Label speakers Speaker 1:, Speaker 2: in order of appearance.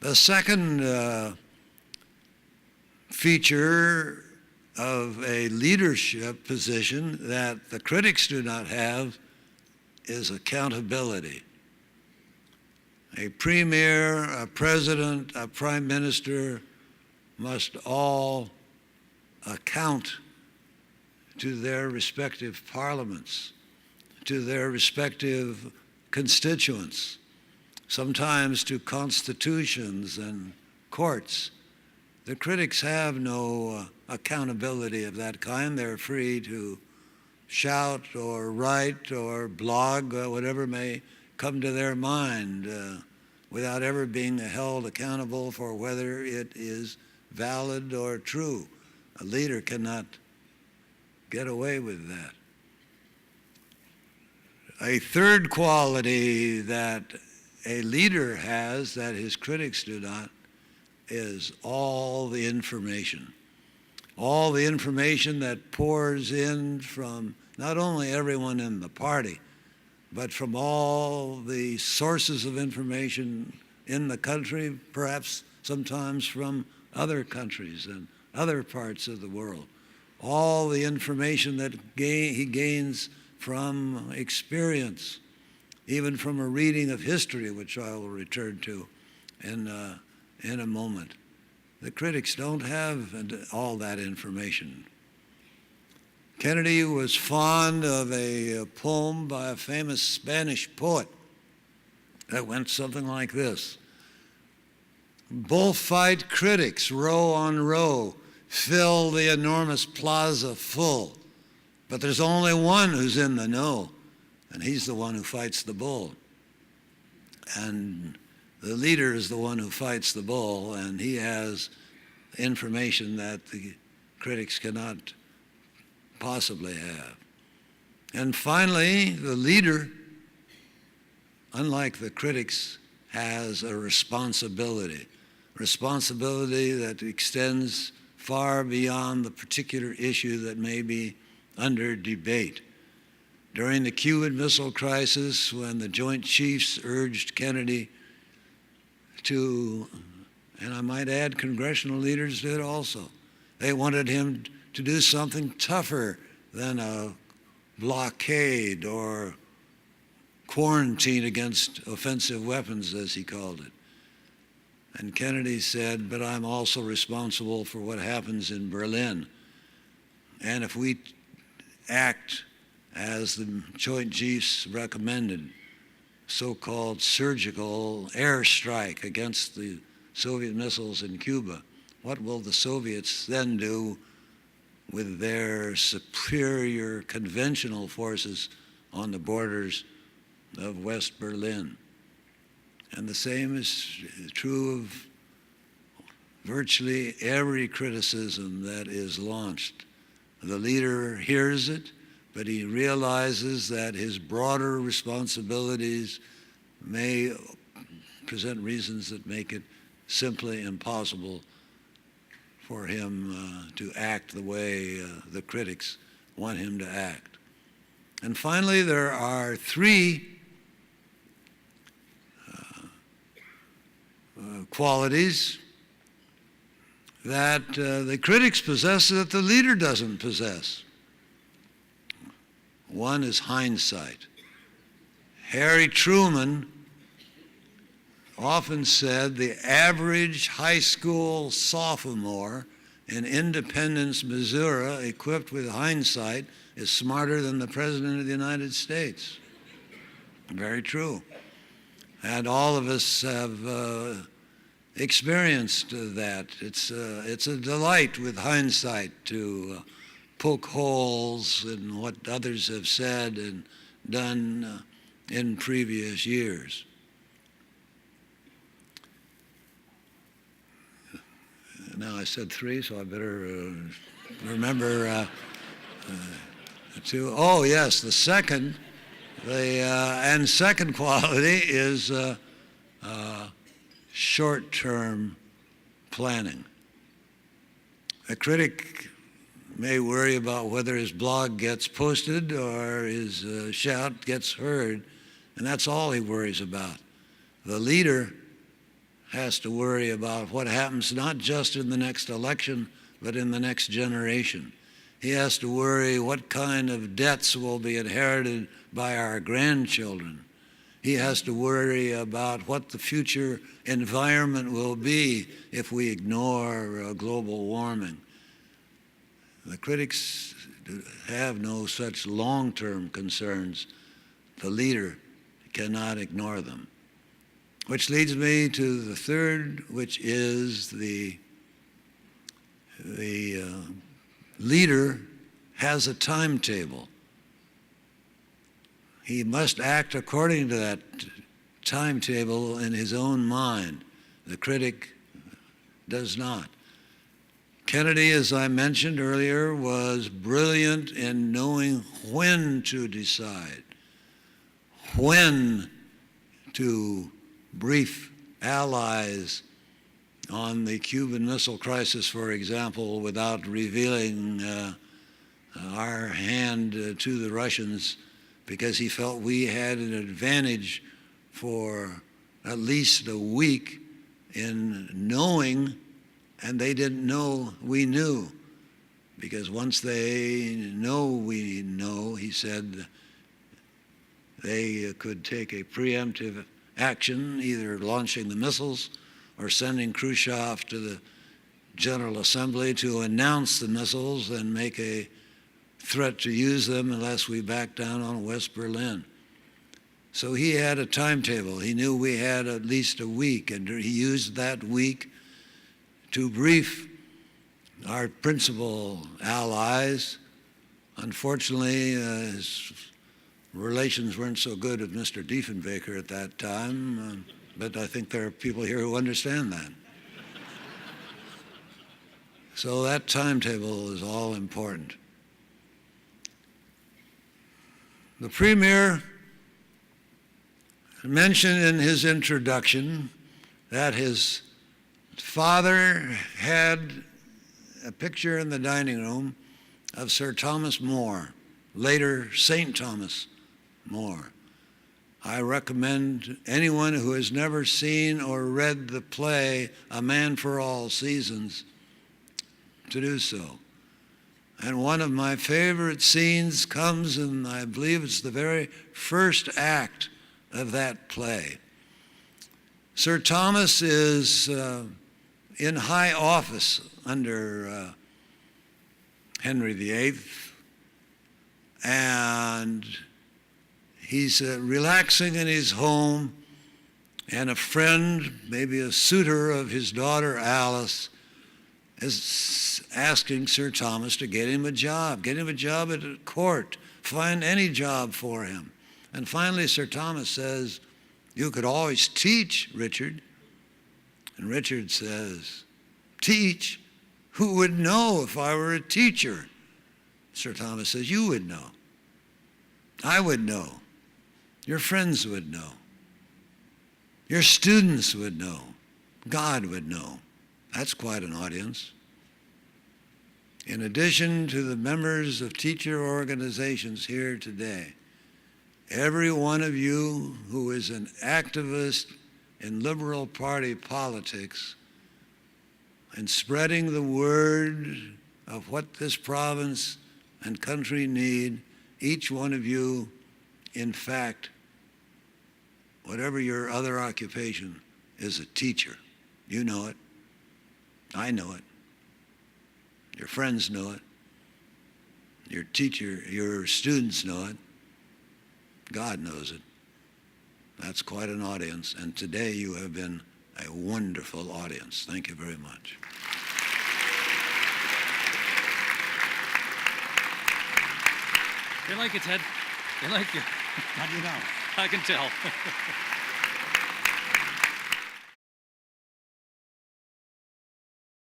Speaker 1: The second feature of a leadership position that the critics do not have is accountability. A premier, a president, a prime minister must all account to their respective parliaments, to their respective constituents, sometimes to constitutions and courts. The critics have no accountability of that kind. They're free to shout or write or blog, whatever may come to their mind, without ever being held accountable for whether it is valid or true. A leader cannot get away with that. A third quality that a leader has that his critics do not is all the information. All the information that pours in from not only everyone in the party, but from all the sources of information in the country, perhaps sometimes from other countries and other parts of the world. All the information that he gains from experience, even from a reading of history, which I will return to in a moment. The critics don't have all that information. Kennedy was fond of a poem by a famous Spanish poet that went something like this. Bullfight critics, row on row, fill the enormous plaza full. But there's only one who's in the know, and he's the one who fights the bull. And the leader is the one who fights the bull, and he has information that the critics cannot possibly have. And finally, the leader, unlike the critics, has a responsibility that extends far beyond the particular issue that may be under debate. During the Cuban Missile Crisis, when the Joint Chiefs urged Kennedy to, and I might add congressional leaders did also, they wanted him to do something tougher than a blockade or quarantine against offensive weapons, as he called it. And Kennedy said, but I'm also responsible for what happens in Berlin. And if we act as the Joint Chiefs recommended, so-called surgical airstrike against the Soviet missiles in Cuba, what will the Soviets then do with their superior conventional forces on the borders of West Berlin? And the same is true of virtually every criticism that is launched. The leader hears it, but he realizes that his broader responsibilities may present reasons that make it simply impossible for him to act the way the critics want him to act. And finally, there are three qualities that the critics possess that the leader doesn't possess. One is hindsight. Harry Truman often said the average high school sophomore in Independence, Missouri, equipped with hindsight, is smarter than the President of the United States. Very true. And all of us have experienced that. It's a delight with hindsight to poke holes in what others have said and done in previous years. Now I said three, so I better remember two. Oh yes, the second quality is short-term planning. A critic may worry about whether his blog gets posted or his shout gets heard, and that's all he worries about. The leader has to worry about what happens not just in the next election, but in the next generation. He has to worry what kind of debts will be inherited by our grandchildren. He has to worry about what the future environment will be if we ignore global warming. The critics have no such long-term concerns. The leader cannot ignore them. Which leads me to the third, which is the leader has a timetable. He must act according to that timetable in his own mind. The critic does not. Kennedy, as I mentioned earlier, was brilliant in knowing when to decide, when to brief allies on the Cuban Missile Crisis, for example, without revealing our hand to the Russians, because he felt we had an advantage for at least a week in knowing, and they didn't know we knew. Because once they know we know, he said, they could take a preemptive action, either launching the missiles or sending Khrushchev to the General Assembly to announce the missiles and make a threat to use them unless we back down on West Berlin. So he had a timetable. He knew we had at least a week, and he used that week to brief our principal allies. Unfortunately, his relations weren't so good with Mr. Diefenbaker at that time, but I think there are people here who understand that. So that timetable is all important. The Premier mentioned in his introduction that his father had a picture in the dining room of Sir Thomas More, later St. Thomas More. I recommend anyone who has never seen or read the play A Man for All Seasons to do so. And one of my favorite scenes comes in, I believe it's the very first act of that play. Sir Thomas is in high office under Henry VIII, and he's relaxing in his home, and a friend, maybe a suitor of his daughter Alice, is asking Sir Thomas to get him a job at a court, find any job for him. And finally Sir Thomas says, "You could always teach, Richard." And Richard says, "Teach? Who would know if I were a teacher?" Sir Thomas says, "You would know. I would know. Your friends would know. Your students would know. God would know." That's quite an audience. In addition to the members of teacher organizations here today, every one of you who is an activist in Liberal Party politics and spreading the word of what this province and country need, each one of you, in fact, whatever your other occupation, is a teacher. You know it. I know it. Your friends know it. Your students know it. God knows it. That's quite an audience, and today you have been a wonderful audience. Thank you very much.
Speaker 2: They like it, Ted. They like you.
Speaker 1: How do you know?
Speaker 2: I can tell.